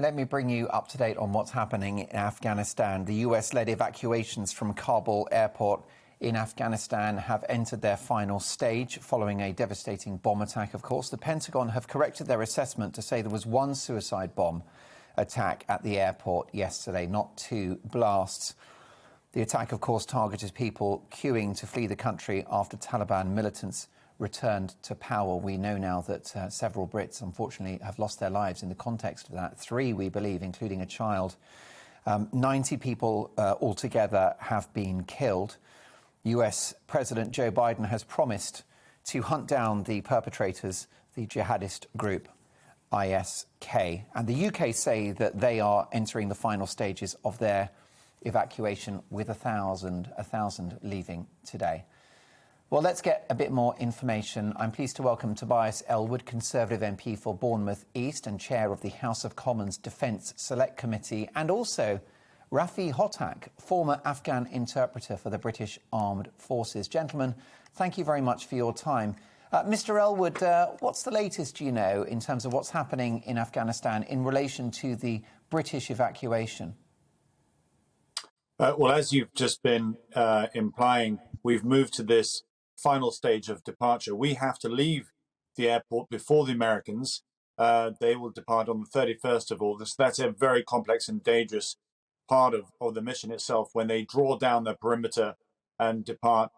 let me bring you up to date on what's happening in Afghanistan. The US-led evacuations from Kabul airport in Afghanistan have entered their final stage following a devastating bomb attack, of course. The Pentagon have corrected their assessment to say there was one suicide bomb attack at the airport yesterday, not two blasts. The attack, of course, targeted people queuing to flee the country after Taliban militants returned to power. We know now that several Brits, unfortunately, have lost their lives in the context of that. 3, we believe, including a child. 90 people altogether have been killed. US President Joe Biden has promised to hunt down the perpetrators, the jihadist group ISK. And the UK say that they are entering the final stages of their evacuation with 1,000 leaving today. Well, let's get a bit more information. I'm pleased to welcome Tobias Ellwood, Conservative MP for Bournemouth East and Chair of the House of Commons Defence Select Committee, and also Rafi Hottak, former Afghan interpreter for the British Armed Forces. Gentlemen, thank you very much for your time. Mr. Ellwood, what's the latest, do you know, in terms of what's happening in Afghanistan in relation to the British evacuation? Well, as you've just been implying, we've moved to this final stage of departure. We have to leave the airport before the Americans. They will depart on the 31st of August. That's a very complex and dangerous part of the mission itself, when they draw down the perimeter and depart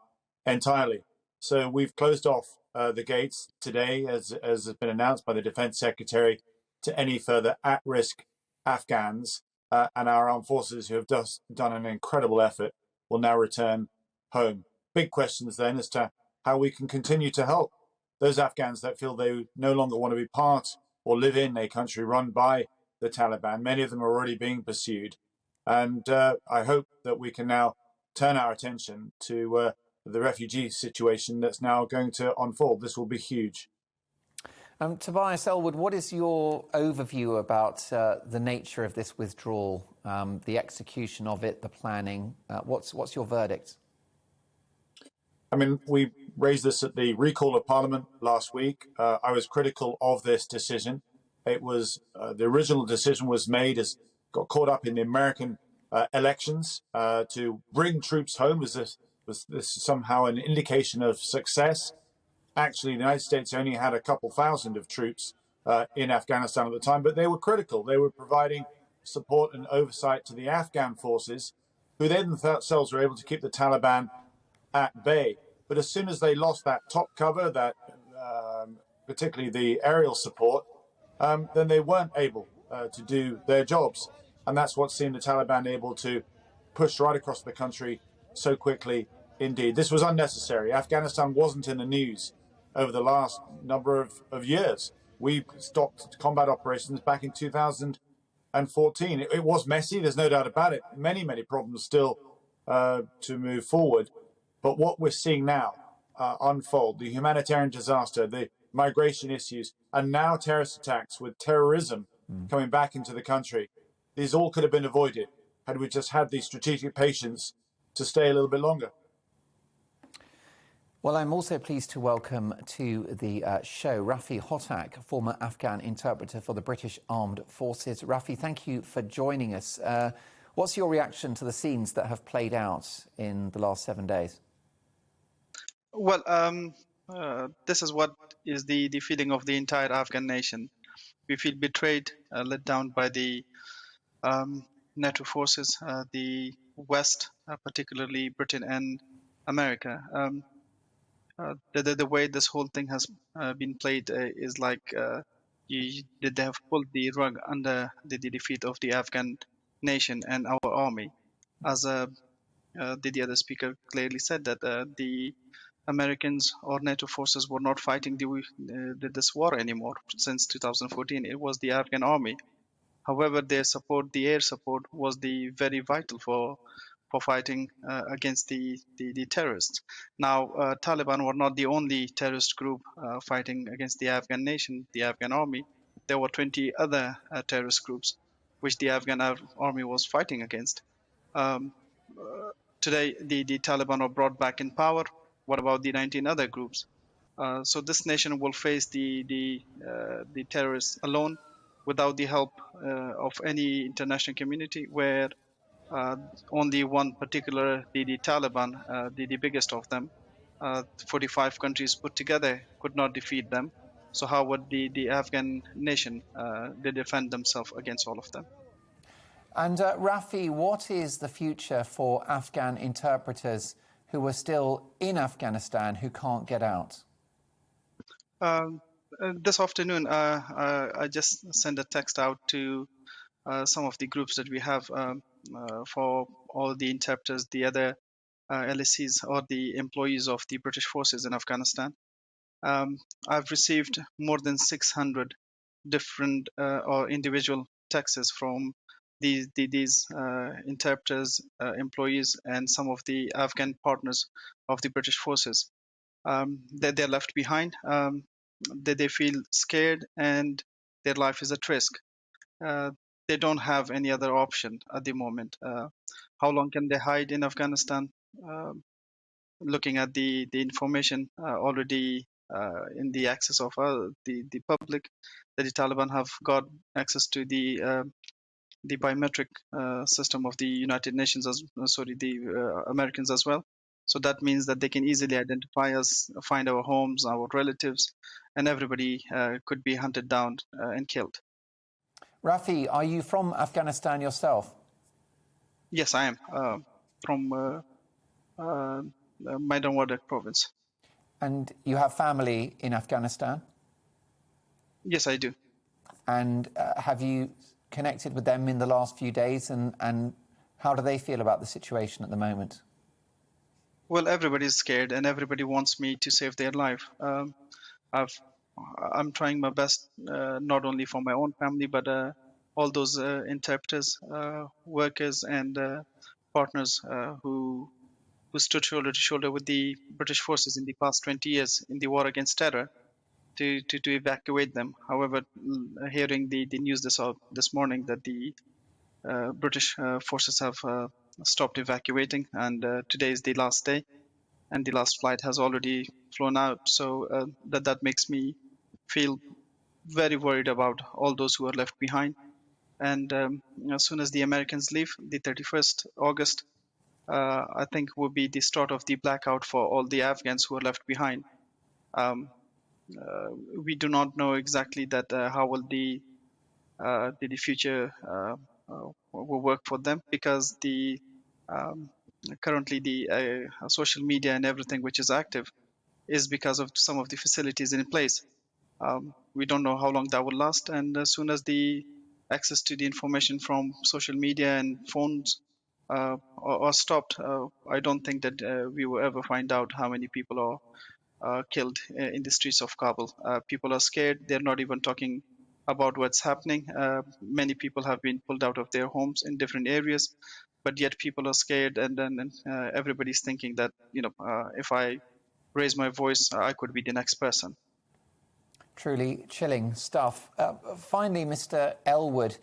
entirely. So we've closed off the gates today, as has been announced by the Defense Secretary, to any further at-risk Afghans. And our armed forces, who have just done an incredible effort, will now return home. Big questions then as to how we can continue to help those Afghans that feel they no longer want to be part or live in a country run by the Taliban. Many of them are already being pursued. And I hope that we can now turn our attention to the refugee situation that's now going to unfold. This will be huge. Tobias Ellwood, what is your overview about the nature of this withdrawal, the execution of it, the planning? What's your verdict? I mean, we raised this at the recall of Parliament last week. I was critical of this decision. It was the original decision was made as got caught up in the American elections to bring troops home. Was this somehow an indication of success? Actually, the United States only had a couple thousand of troops in Afghanistan at the time, but they were critical. They were providing support and oversight to the Afghan forces, who they themselves were able to keep the Taliban at bay. But as soon as they lost that top cover, that particularly the aerial support, then they weren't able to do their jobs. And that's what's seen the Taliban able to push right across the country so quickly indeed. This was unnecessary. Afghanistan wasn't in the news over the last number of years. We stopped combat operations back in 2014. It was messy, there's no doubt about it. Many problems still to move forward. But what we're seeing now unfold, the humanitarian disaster, the migration issues, and now terrorist attacks with terrorism coming back into the country, these all could have been avoided had we just had the strategic patience to stay a little bit longer. Well, I'm also pleased to welcome to the show Rafi Hottak, former Afghan interpreter for the British Armed Forces. Rafi, thank you for joining us. What's your reaction to the scenes that have played out in the last 7 days? Well, this is what is the feeling of the entire Afghan nation. We feel betrayed, let down by the NATO forces, the West, particularly Britain and America. The way this whole thing has been played is like they have pulled the rug under the defeat of the Afghan nation and our army. As the other speaker clearly said, that the Americans or NATO forces were not fighting this war anymore since 2014. It was the Afghan army. However, their support, the air support, was the very vital for fighting against the terrorists. Now, Taliban were not the only terrorist group fighting against the Afghan nation, the Afghan army. There were 20 other terrorist groups which the Afghan army was fighting against. Today, the Taliban are brought back in power. What about the 19 other groups? So this nation will face the terrorists alone. without the help of any international community, where only one particular, the Taliban, the biggest of them, 45 countries put together could not defeat them. So how would the Afghan nation they defend themselves against all of them? And Rafi, what is the future for Afghan interpreters who are still in Afghanistan who can't get out? This afternoon, I just sent a text out to some of the groups that we have for all the interpreters, the other LSCs or the employees of the British forces in Afghanistan. I've received more than 600 different or individual texts from these interpreters, employees, and some of the Afghan partners of the British forces. That they're left behind, that they feel scared, and their life is at risk. They don't have any other option at the moment. How long can they hide in Afghanistan? Looking at the information already in the access of the public, that the Taliban have got access to the biometric system of the United Nations, the Americans as well. So that means that they can easily identify us, find our homes, our relatives, and everybody could be hunted down and killed. Rafi, are you from Afghanistan yourself? Yes, I am from Maidan province. And you have family in Afghanistan? Yes, I do. And have you connected with them in the last few days, and how do they feel about the situation at the moment? Well, everybody's scared and everybody wants me to save their life. I'm trying my best, not only for my own family, but all those interpreters, workers, and partners who stood shoulder to shoulder with the British forces in the past 20 years in the war against terror to evacuate them. However, hearing the news this morning that the British forces have stopped evacuating, and today is the last day, and the last flight has already flown out. So that makes me feel very worried about all those who are left behind. And as soon as the Americans leave, the 31st August, I think will be the start of the blackout for all the Afghans who are left behind. We do not know exactly that how will the future will work for them, because the currently the social media and everything which is active is because of some of the facilities in place. We don't know how long that will last, and as soon as the access to the information from social media and phones are stopped, I don't think that we will ever find out how many people are killed in the streets of Kabul. People are scared. They're not even talking about what's happening. Many people have been pulled out of their homes in different areas, but yet people are scared, and then everybody's thinking that, if I raise my voice, I could be the next person. Truly chilling stuff. Finally, Mr. Ellwood,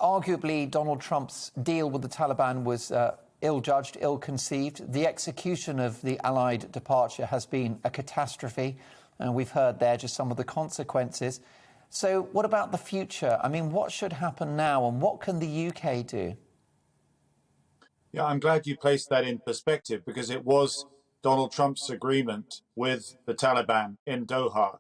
arguably Donald Trump's deal with the Taliban was ill-judged, ill-conceived. The execution of the Allied departure has been a catastrophe, and we've heard there just some of the consequences. So what about the future? I mean, what should happen now, and what can the UK do? Yeah, I'm glad you placed that in perspective, because it was Donald Trump's agreement with the Taliban in Doha,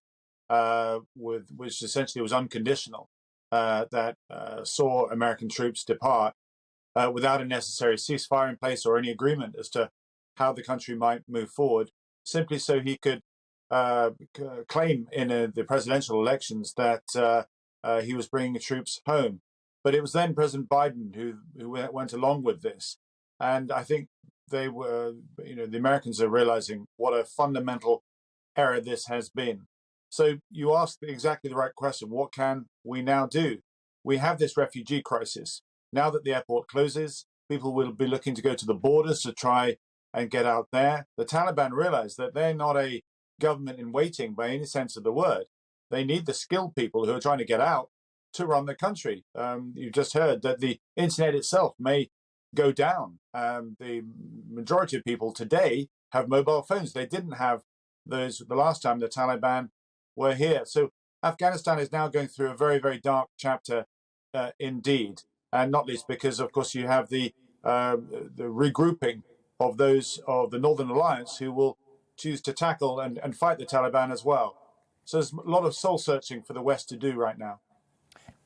which essentially was unconditional, that saw American troops depart without a necessary ceasefire in place or any agreement as to how the country might move forward, simply so he could claim in the presidential elections that he was bringing the troops home. But it was then President Biden who went along with this. And I think they were, the Americans are realizing what a fundamental error this has been. So you asked exactly the right question. What can we now do? We have this refugee crisis. Now that the airport closes, people will be looking to go to the borders to try and get out there. The Taliban realize that they're not a government in waiting by any sense of the word. They need the skilled people who are trying to get out to run the country. You just heard that the internet itself may go down. The majority of people today have mobile phones. They didn't have those the last time the Taliban were here. So Afghanistan is now going through a very, very dark chapter indeed, and not least because, of course, you have the regrouping of those of the Northern Alliance who will choose to tackle and fight the Taliban as well. So there's a lot of soul searching for the West to do right now.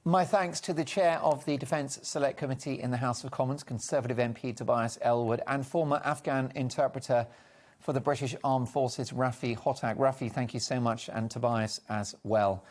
My thanks to the chair of the Defence Select Committee in the House of Commons, Conservative MP Tobias Ellwood, and former Afghan interpreter for the British Armed Forces, Rafi Hottak. Rafi, thank you so much, and Tobias as well.